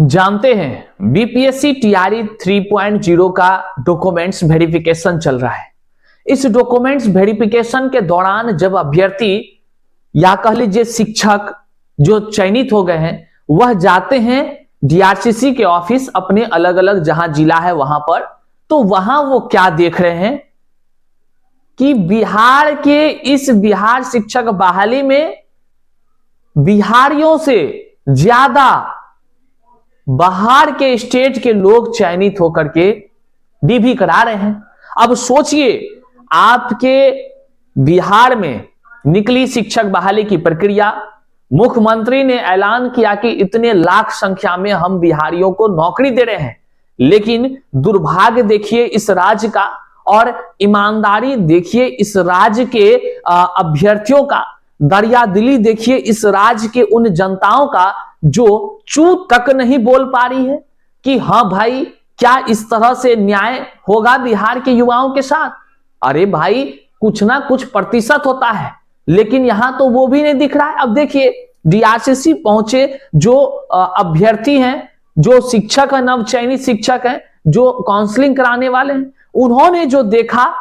जानते हैं BPSC TRE 3.0 का डॉक्यूमेंट्स वेरिफिकेशन चल रहा है। इस डॉक्यूमेंट्स वेरिफिकेशन के दौरान जब अभ्यर्थी या कह लीजिए शिक्षक जो चयनित हो गए हैं वह जाते हैं डीआरसीसी के ऑफिस, अपने अलग अलग जहां जिला है वहां पर, तो वहां वो क्या देख रहे हैं कि बिहार के इस बिहार शिक्षक बहाली में बिहारियों से ज्यादा बाहर के स्टेट के लोग चयनित होकर के डीवी करा रहे हैं। अब सोचिए, आपके बिहार में निकली शिक्षक बहाली की प्रक्रिया, मुख्यमंत्री ने ऐलान किया कि इतने लाख संख्या में हम बिहारियों को नौकरी दे रहे हैं, लेकिन दुर्भाग्य देखिए इस राज्य का और ईमानदारी देखिए इस राज्य के अभ्यर्थियों का, दरियादिली देखिए इस राज्य के उन जनताओं का जो चू तक नहीं बोल पा रही है कि हां भाई क्या इस तरह से न्याय होगा बिहार के युवाओं के साथ। अरे भाई कुछ ना कुछ प्रतिशत होता है, लेकिन यहां तो वो भी नहीं दिख रहा है। अब देखिए डीआरसीसी पहुंचे जो अभ्यर्थी हैं, जो शिक्षक है, नवचयनित शिक्षक हैं, जो काउंसलिंग कराने वाले हैं, उन्होंने जो देखा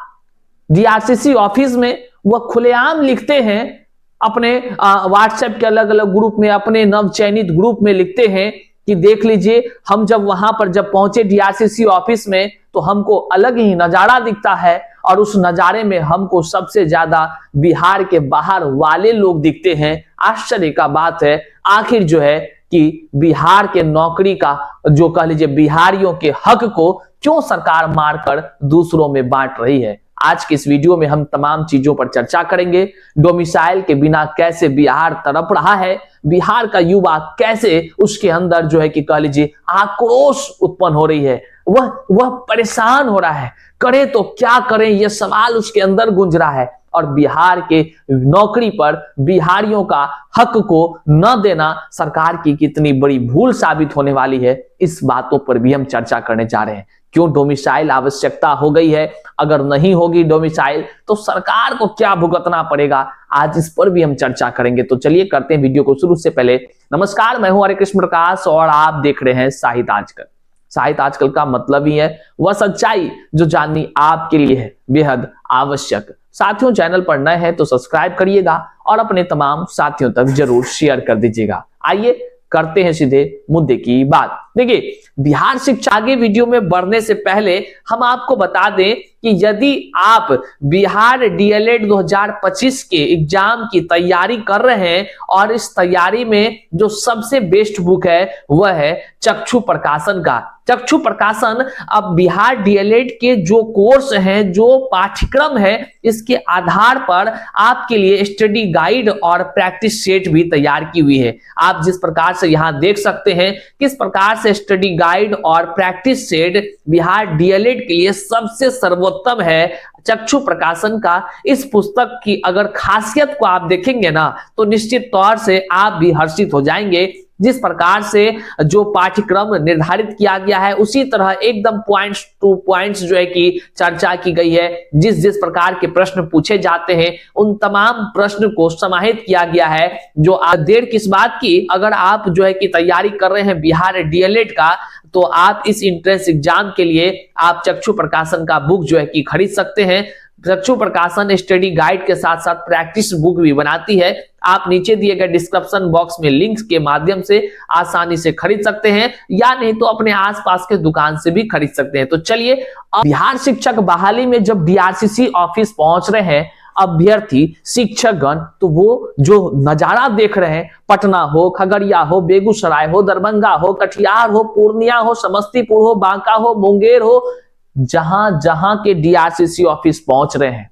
डीआरसीसी ऑफिस में, वह खुलेआम लिखते हैं अपने व्हाट्सएप के अलग अलग ग्रुप में, अपने नवचयनित ग्रुप में लिखते हैं कि देख लीजिए हम जब वहां पर जब पहुंचे डीआरसीसी ऑफिस में तो हमको अलग ही नजारा दिखता है और उस नजारे में हमको सबसे ज्यादा बिहार के बाहर वाले लोग दिखते हैं। आश्चर्य का बात है, आखिर जो है कि बिहार के नौकरी का जो कह लीजिए बिहारियों के हक को क्यों सरकार मारकर दूसरों में बांट रही है। आज के इस वीडियो में हम तमाम चीजों पर चर्चा करेंगे। डोमिसाइल के बिना कैसे बिहार तड़प रहा है, बिहार का युवा कैसे उसके अंदर जो है कि कह लीजिए आक्रोश उत्पन्न हो रही है, वह परेशान हो रहा है, करे तो क्या करें यह सवाल उसके अंदर गूंज रहा है। और बिहार के नौकरी पर बिहारियों का हक को न देना सरकार की कितनी बड़ी भूल साबित होने वाली है, इस बातों पर भी हम चर्चा करने जा रहे हैं। क्यों डोमिसाइल आवश्यकता हो गई है, अगर नहीं होगी डोमिसाइल तो सरकार को क्या भुगतना पड़ेगा, आज इस पर भी हम चर्चा करेंगे। तो चलिए करते हैं वीडियो को शुरू। से पहले नमस्कार, मैं हूं हरे कृष्ण प्रकाश और आप देख रहे हैं साहित्य आजकल। साहित्य आजकल का मतलब ही है वह सच्चाई जो जाननी आपके लिए है बेहद आवश्यक। साथियों, चैनल पर नए हैं तो सब्सक्राइब करिएगा और अपने तमाम साथियों तक जरूर शेयर कर दीजिएगा। आइए करते हैं सीधे मुद्दे की बात। देखिए, बिहार शिक्षा आगे वीडियो में बढ़ने से पहले हम आपको बता दें कि यदि आप बिहार डीएलएड 2025 के एग्जाम की तैयारी कर रहे हैं और इस तैयारी में जो सबसे बेस्ट बुक है वह है चक्षु प्रकाशन का। चक्षु प्रकाशन अब बिहार डीएलएड के जो कोर्स हैं, जो पाठ्यक्रम है, इसके आधार पर आपके लिए स्टडी गाइड और प्रैक्टिस सेट भी तैयार की हुई है। आप जिस प्रकार से यहां देख सकते हैं किस प्रकार से स्टडी गाइड और प्रैक्टिस सेट बिहार डीएलएड के लिए सबसे सर्वोत्तम है चक्षु प्रकाशन का। इस पुस्तक की अगर खासियत को आप देखेंगे ना तो निश्चित तौर से आप भी हर्षित हो जाएंगे। जिस प्रकार से जो पाठ्यक्रम निर्धारित किया गया है उसी तरह एकदम पॉइंट्स टू पॉइंट्स जो है कि चर्चा की गई है। जिस जिस प्रकार के प्रश्न पूछे जाते हैं उन तमाम प्रश्न को समाहित किया गया है। जो देर किस बात की, अगर आप जो है कि तैयारी कर रहे हैं बिहार डीएलएड का तो आप इस एंट्रेंस एग्जाम के लिए आप चक्षु प्रकाशन का बुक जो है कि खरीद सकते हैं। चक्षु प्रकाशन स्टडी गाइड के साथ साथ प्रैक्टिस बुक भी बनाती है। आप नीचे दिए गए डिस्क्रिप्शन बॉक्स में लिंक्स के माध्यम से आसानी से खरीद सकते हैं या नहीं तो अपने आसपास के दुकान से भी खरीद सकते हैं। तो चलिए, बिहार शिक्षक बहाली में जब डीआरसीसी ऑफिस पहुंच रहे हैं अभ्यर्थी शिक्षकगण, तो वो जो नजारा देख रहे हैं, पटना हो, खगड़िया हो, बेगूसराय हो, दरभंगा हो, कटिहार हो, पूर्णिया हो, समस्तीपुर हो, बांका हो, मुंगेर हो, जहां जहां के डीआरसीसी ऑफिस पहुंच रहे हैं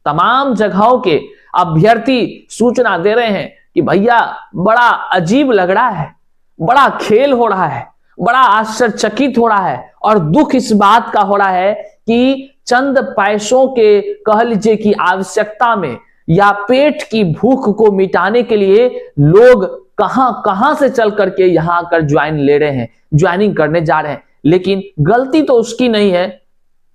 तमाम जगहों के अभ्यर्थी सूचना दे रहे हैं कि भैया बड़ा अजीब लग रहा है, बड़ा खेल हो रहा है, बड़ा आश्चर्यचकित हो रहा है और दुख इस बात का हो रहा है कि चंद पैसों के कह लीजिए कि आवश्यकता में या पेट की भूख को मिटाने के लिए लोग कहां कहां से चल करके यहां आकर ज्वाइनिंग करने जा रहे हैं। लेकिन गलती तो उसकी नहीं है,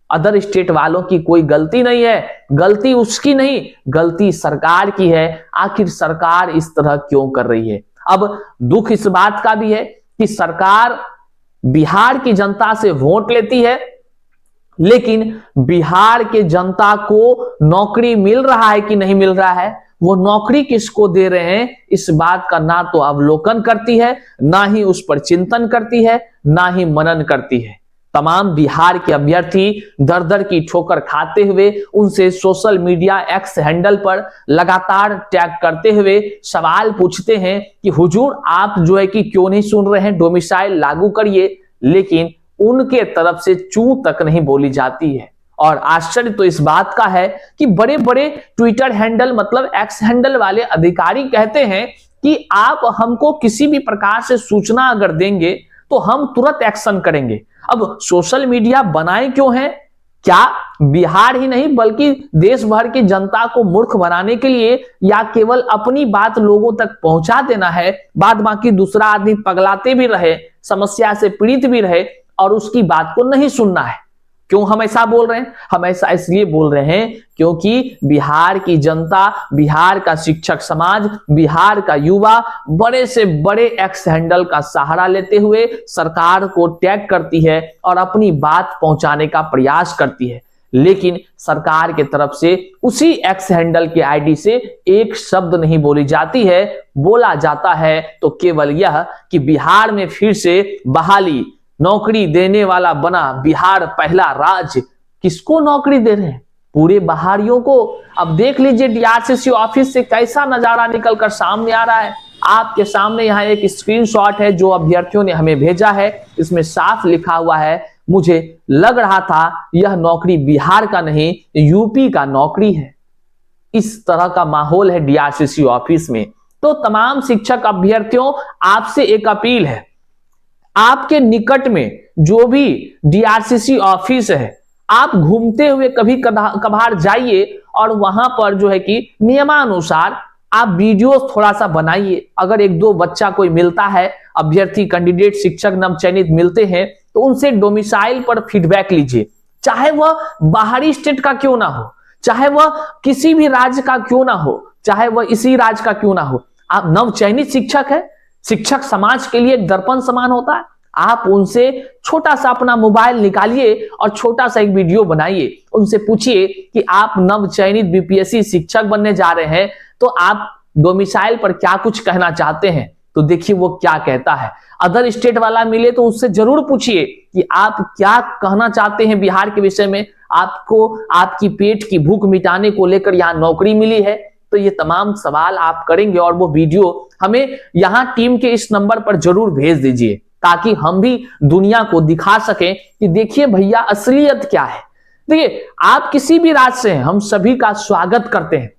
अदर स्टेट वालों की कोई गलती नहीं है, गलती उसकी नहीं, गलती सरकार की है। आखिर सरकार इस तरह क्यों कर रही है? अब दुख इस बात का भी है कि सरकार बिहार की जनता से वोट लेती है, लेकिन बिहार के जनता को नौकरी मिल रहा है कि नहीं मिल रहा है, वो नौकरी किसको दे रहे हैं, इस बात का ना तो अवलोकन करती है, ना ही उस पर चिंतन करती है, ना ही मनन करती है। तमाम बिहार के अभ्यर्थी दर दर की ठोकर खाते हुए उनसे सोशल मीडिया एक्स हैंडल पर लगातार टैग करते हुए सवाल पूछते हैं कि हुजूर आप जो है कि क्यों नहीं सुन रहे हैं, डोमिसाइल लागू करिए, लेकिन उनके तरफ से चू तक नहीं बोली जाती है। और आश्चर्य तो इस बात का है कि बड़े बड़े ट्विटर हैंडल मतलब एक्स हैंडल वाले अधिकारी कहते हैं कि आप हमको किसी भी प्रकार से सूचना अगर देंगे तो हम तुरंत एक्शन करेंगे। अब सोशल मीडिया बनाए क्यों है? क्या बिहार ही नहीं बल्कि देश भर की जनता को मूर्ख बनाने के लिए, या केवल अपनी बात लोगों तक पहुंचा देना है, बाद बाकी दूसरा आदमी पगलाते भी रहे, समस्या से पीड़ित भी रहे और उसकी बात को नहीं सुनना है? क्यों हम ऐसा बोल रहे हैं? हम ऐसा इसलिए बोल रहे हैं क्योंकि बिहार की जनता, बिहार का शिक्षक समाज, बिहार का युवा बड़े से बड़े एक्स हैंडल का सहारा लेते हुए सरकार को टैग करती है और अपनी बात पहुंचाने का प्रयास करती है, लेकिन सरकार के तरफ से उसी एक्स हैंडल के आईडी से एक शब्द नहीं बोली जाती है। बोला जाता है तो केवल यह कि बिहार में फिर से बहाली, नौकरी देने वाला बना बिहार पहला राज्य। किसको नौकरी दे रहे हैं? पूरे बिहारियों को। अब देख लीजिए डीआरसीसी ऑफिस से कैसा नजारा निकलकर सामने आ रहा है। आपके सामने यहाँ एक स्क्रीनशॉट है जो अभ्यर्थियों ने हमें भेजा है। इसमें साफ लिखा हुआ है, मुझे लग रहा था यह नौकरी बिहार का नहीं यूपी का नौकरी है। इस तरह का माहौल है डीआरसीसी ऑफिस में। तो तमाम शिक्षक अभ्यर्थियों, आपसे एक अपील है, आपके निकट में जो भी डीआरसीसी ऑफिस है, आप घूमते हुए कभी कभार जाइए और वहां पर जो है कि नियमानुसार आप वीडियो थोड़ा सा बनाइए। अगर एक दो बच्चा कोई मिलता है, अभ्यर्थी कैंडिडेट शिक्षक नवचयनित मिलते हैं, तो उनसे डोमिसाइल पर फीडबैक लीजिए, चाहे वह बाहरी स्टेट का क्यों ना हो, चाहे वह किसी भी राज्य का क्यों ना हो, चाहे वह इसी राज्य का क्यों ना हो। आप नवचयनित शिक्षक है, शिक्षक समाज के लिए एक दर्पण समान होता है। आप उनसे छोटा सा अपना मोबाइल निकालिए और छोटा सा एक वीडियो बनाइए। उनसे पूछिए कि आप नवचयनित बीपीएससी शिक्षक बनने जा रहे हैं, तो आप डोमिसाइल पर क्या कुछ कहना चाहते हैं। तो देखिए वो क्या कहता है। अदर स्टेट वाला मिले तो उससे जरूर पूछिए कि आप क्या कहना चाहते हैं बिहार के विषय में, आपको आपकी पेट की भूख मिटाने को लेकर यहाँ नौकरी मिली है। तो ये तमाम सवाल आप करेंगे और वो वीडियो हमें यहाँ टीम के इस नंबर पर जरूर भेज दीजिए, ताकि हम भी दुनिया को दिखा सकें कि देखिए भैया असलियत क्या है। देखिए आप किसी भी राज्य से हैं, हम सभी का स्वागत करते हैं,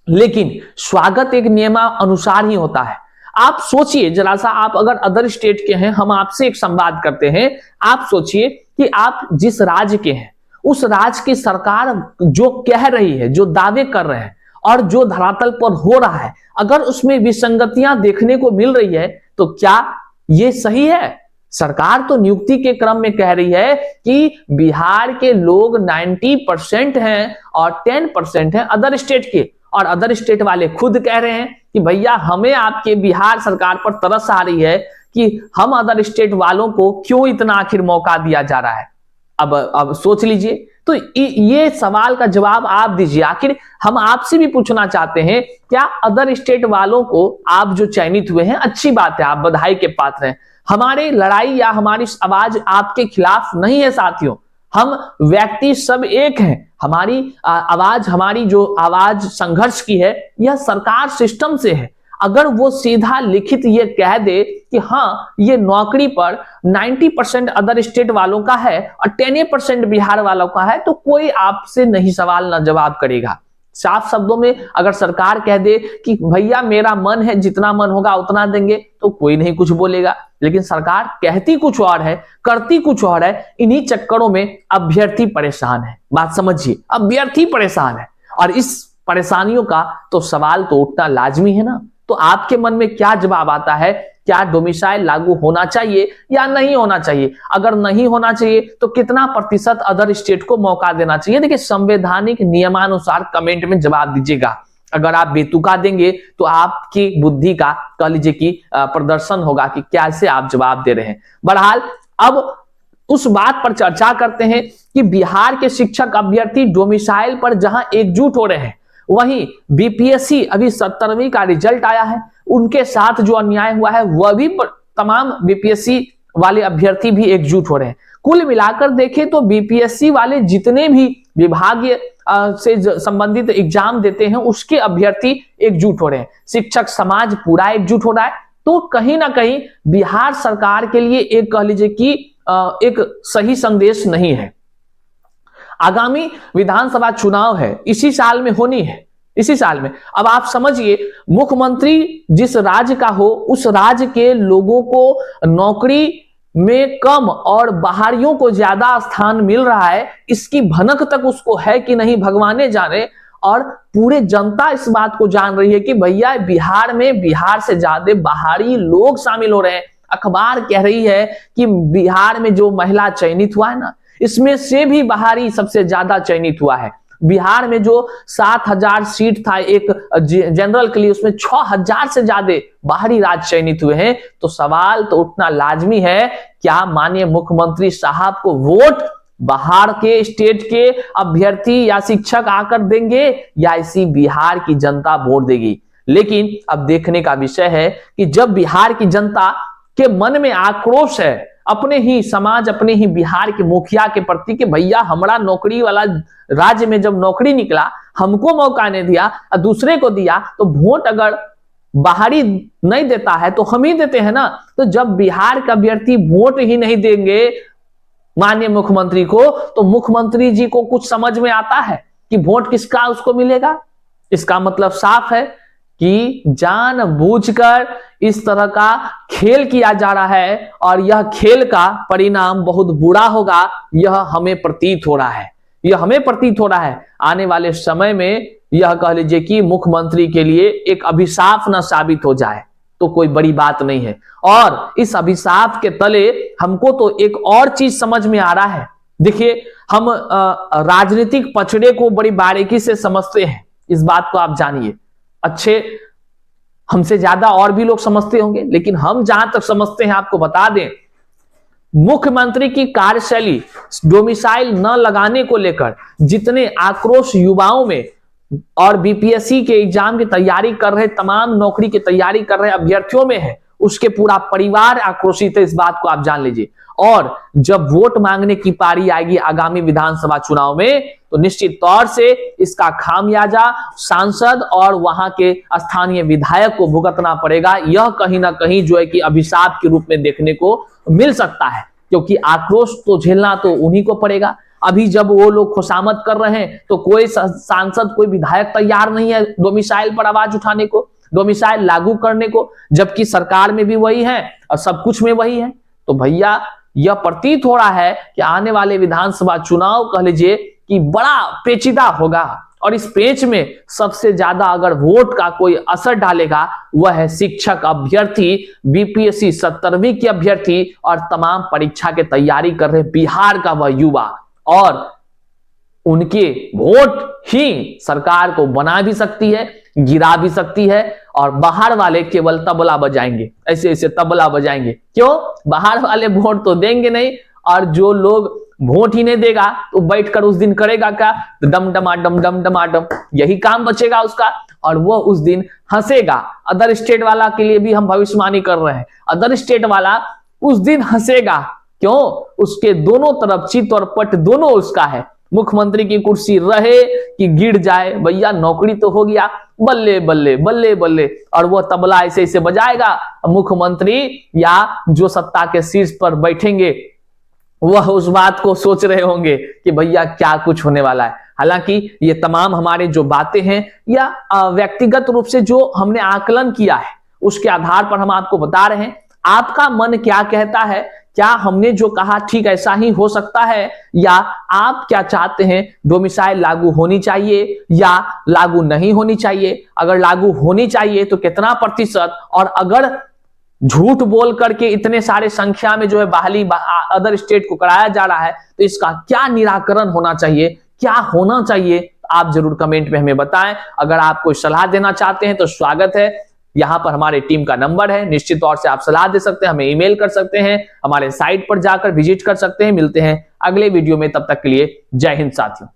लेकिन स्वागत एक नियमानुसार ही होता है। आप सोचिए जरा सा, आप अगर अदर स्टेट के हैं, हम आपसे एक संवाद करते हैं, आप सोचिए कि आप जिस राज्य के हैं उस राज्य की सरकार जो कह रही है, जो दावे कर रहे हैं और जो धरातल पर हो रहा है, अगर उसमें विसंगतियां देखने को मिल रही है तो क्या ये सही है? सरकार तो नियुक्ति के क्रम में कह रही है कि बिहार के लोग 90% हैं और 10% हैं अदर स्टेट के, और अदर स्टेट वाले खुद कह रहे हैं कि भैया हमें आपके बिहार सरकार पर तरस आ रही है कि हम अदर स्टेट वालों को क्यों इतना आखिर मौका दिया जा रहा है। अब सोच लीजिए, तो ये सवाल का जवाब आप दीजिए। आखिर हम आपसे भी पूछना चाहते हैं, क्या अदर स्टेट वालों को आप जो चयनित हुए हैं, अच्छी बात है, आप बधाई के पात्र हैं। हमारी लड़ाई या हमारी आवाज आपके खिलाफ नहीं है साथियों, हम व्यक्ति सब एक हैं। हमारी आवाज, हमारी जो आवाज संघर्ष की है, यह सरकार सिस्टम से है। अगर वो सीधा लिखित ये कह दे कि हाँ ये नौकरी पर 90% अदर स्टेट वालों का है और 10% बिहार वालों का है, तो कोई आपसे नहीं सवाल न जवाब करेगा। साफ शब्दों में अगर सरकार कह दे कि भैया मेरा मन है, जितना मन होगा उतना देंगे, तो कोई नहीं कुछ बोलेगा। लेकिन सरकार कहती कुछ और है, करती कुछ और है। इन्हीं चक्करों में अभ्यर्थी परेशान है। बात समझिए, अभ्यर्थी परेशान है और इस परेशानियों का तो सवाल तो उठना लाजमी है ना। तो आपके मन में क्या जवाब आता है? क्या डोमिसाइल लागू होना चाहिए या नहीं होना चाहिए? अगर नहीं होना चाहिए तो कितना प्रतिशत अदर स्टेट को मौका देना चाहिए? देखिए संवैधानिक नियमानुसार कमेंट में जवाब दीजिएगा। अगर आप बेतुका देंगे तो आपकी बुद्धि का कह लीजिए कि प्रदर्शन होगा कि कैसे आप जवाब दे रहे हैं। बहरहाल अब उस बात पर चर्चा करते हैं कि बिहार के शिक्षक अभ्यर्थी डोमिसाइल पर जहां एकजुट हो रहे हैं, वहीं बीपीएससी अभी 17वीं का रिजल्ट आया है, उनके साथ जो अन्याय हुआ है वह भी तमाम बीपीएससी वाले अभ्यर्थी भी एकजुट हो रहे हैं। कुल मिलाकर देखें तो बीपीएससी वाले जितने भी विभागीय से संबंधित एग्जाम देते हैं उसके अभ्यर्थी एकजुट हो रहे हैं, शिक्षक समाज पूरा एकजुट हो रहा है। तो कहीं ना कहीं बिहार सरकार के लिए एक कह लीजिए कि एक सही संदेश नहीं है। आगामी विधानसभा चुनाव है, इसी साल में होनी है, इसी साल में। अब आप समझिए, मुख्यमंत्री जिस राज्य का हो उस राज्य के लोगों को नौकरी में कम और बाहरियों को ज्यादा स्थान मिल रहा है, इसकी भनक तक उसको है कि नहीं भगवाने जाने। और पूरे जनता इस बात को जान रही है कि भैया बिहार में बिहार से ज्यादा बाहरी लोग शामिल हो रहे हैं। अखबार कह रही है कि बिहार में जो महिला चयनित हुआ है ना, इसमें से भी बाहरी सबसे ज्यादा चयनित हुआ है। बिहार में जो 7000 सीट था एक जनरल के लिए, उसमें 6000 से ज्यादा बाहरी राज्य चयनित हुए हैं। तो सवाल तो उठना लाजमी है, क्या माननीय मुख्यमंत्री साहब को वोट बाहर के स्टेट के अभ्यर्थी या शिक्षक आकर देंगे या इसी बिहार की जनता वोट देगी? लेकिन अब देखने का विषय है कि जब बिहार की जनता के मन में आक्रोश है अपने ही समाज, अपने ही बिहार के मुखिया के प्रति कि भैया हमारा नौकरी वाला राज्य में जब नौकरी निकला हमको मौका नहीं दिया और दूसरे को दिया, तो वोट अगर बाहरी नहीं देता है तो हम ही देते हैं ना। तो जब बिहार का अभ्यर्थी वोट ही नहीं देंगे माननीय मुख्यमंत्री को, तो मुख्यमंत्री जी को कुछ समझ में आता है कि वोट किसका उसको मिलेगा? इसका मतलब साफ है कि जानबूझकर इस तरह का खेल किया जा रहा है और यह खेल का परिणाम बहुत बुरा होगा, यह हमें प्रतीत हो रहा है, यह हमें प्रतीत हो रहा है। आने वाले समय में यह कह लीजिए कि मुख्यमंत्री के लिए एक अभिशाप न साबित हो जाए तो कोई बड़ी बात नहीं है। और इस अभिशाप के तले हमको तो एक और चीज समझ में आ रहा है। देखिए, हम राजनीतिक पचड़े को बड़ी बारीकी से समझते हैं, इस बात को आप जानिए। अच्छे हमसे ज्यादा और भी लोग समझते होंगे, लेकिन हम जहां तक समझते हैं आपको बता दें, मुख्यमंत्री की कार्यशैली डोमिसाइल न लगाने को लेकर जितने आक्रोश युवाओं में और बीपीएससी के एग्जाम की तैयारी कर रहे, तमाम नौकरी की तैयारी कर रहे अभ्यर्थियों में है, उसके पूरा परिवार आक्रोशित है, इस बात को आप जान लीजिए। और जब वोट मांगने की पारी आएगी आगामी विधानसभा चुनाव में, तो निश्चित तौर से इसका खामियाजा सांसद और वहां के स्थानीय विधायक को भुगतना पड़ेगा। यह कहीं ना कहीं जो है कि अभिशाप के रूप में देखने को मिल सकता है, क्योंकि आक्रोश तो झेलना तो उन्हीं को पड़ेगा। अभी जब वो लोग खुशामद कर रहे हैं तो कोई सांसद, कोई विधायक तैयार नहीं है डोमिसाइल पर आवाज उठाने को, डोमिसाइल लागू करने को, जबकि सरकार में भी वही है और सब कुछ में वही है। तो भैया यह प्रतीत हो रहा है कि आने वाले विधानसभा चुनाव कह लीजिए कि बड़ा पेचीदा होगा, और इस पेच में सबसे ज्यादा अगर वोट का कोई असर डालेगा वह है शिक्षक अभ्यर्थी, बीपीएससी 17वीं के अभ्यर्थी और तमाम परीक्षा की तैयारी कर रहे बिहार का वह युवा। और उनके वोट ही सरकार को बना भी सकती है, गिरा भी सकती है। और बाहर वाले केवल तबला बजाएंगे, ऐसे ऐसे तबला बजाएंगे। क्यों? बाहर वाले वोट तो देंगे नहीं, और जो लोग वोट ही नहीं देगा तो बैठकर उस दिन करेगा क्या? डम डमाडम डम डमाडम, यही काम बचेगा उसका। और वो उस दिन हंसेगा। अदर स्टेट वाला के लिए भी हम भविष्यवाणी कर रहे हैं, अदर स्टेट वाला उस दिन हंसेगा। क्यों? उसके दोनों तरफ चित और पट दोनों उसका है। मुख्यमंत्री की कुर्सी रहे कि गिर जाए, भैया नौकरी तो हो गया, बल्ले बल्ले बल्ले बल्ले। और वो तबला ऐसे ऐसे बजाएगा। मुख्यमंत्री या जो सत्ता के शीर्ष पर बैठेंगे वह उस बात को सोच रहे होंगे कि भैया क्या कुछ होने वाला है। हालांकि ये तमाम हमारे जो बातें हैं या व्यक्तिगत रूप से जो हमने आकलन किया है उसके आधार पर हम आपको बता रहे हैं। आपका मन क्या कहता है? क्या हमने जो कहा ठीक ऐसा ही हो सकता है, या आप क्या चाहते हैं? डोमिसाइल लागू होनी चाहिए या लागू नहीं होनी चाहिए? अगर लागू होनी चाहिए तो कितना प्रतिशत? और अगर झूठ बोल करके इतने सारे संख्या में जो है बहाली अदर स्टेट को कराया जा रहा है तो इसका क्या निराकरण होना चाहिए, क्या होना चाहिए? आप जरूर कमेंट में हमें बताएं। अगर आप कोई सलाह देना चाहते हैं तो स्वागत है, यहां पर हमारे टीम का नंबर है, निश्चित तौर से आप सलाह दे सकते हैं, हमें ईमेल कर सकते हैं, हमारे साइट पर जाकर विजिट कर सकते हैं। मिलते हैं अगले वीडियो में, तब तक के लिए जय हिंद साथियों।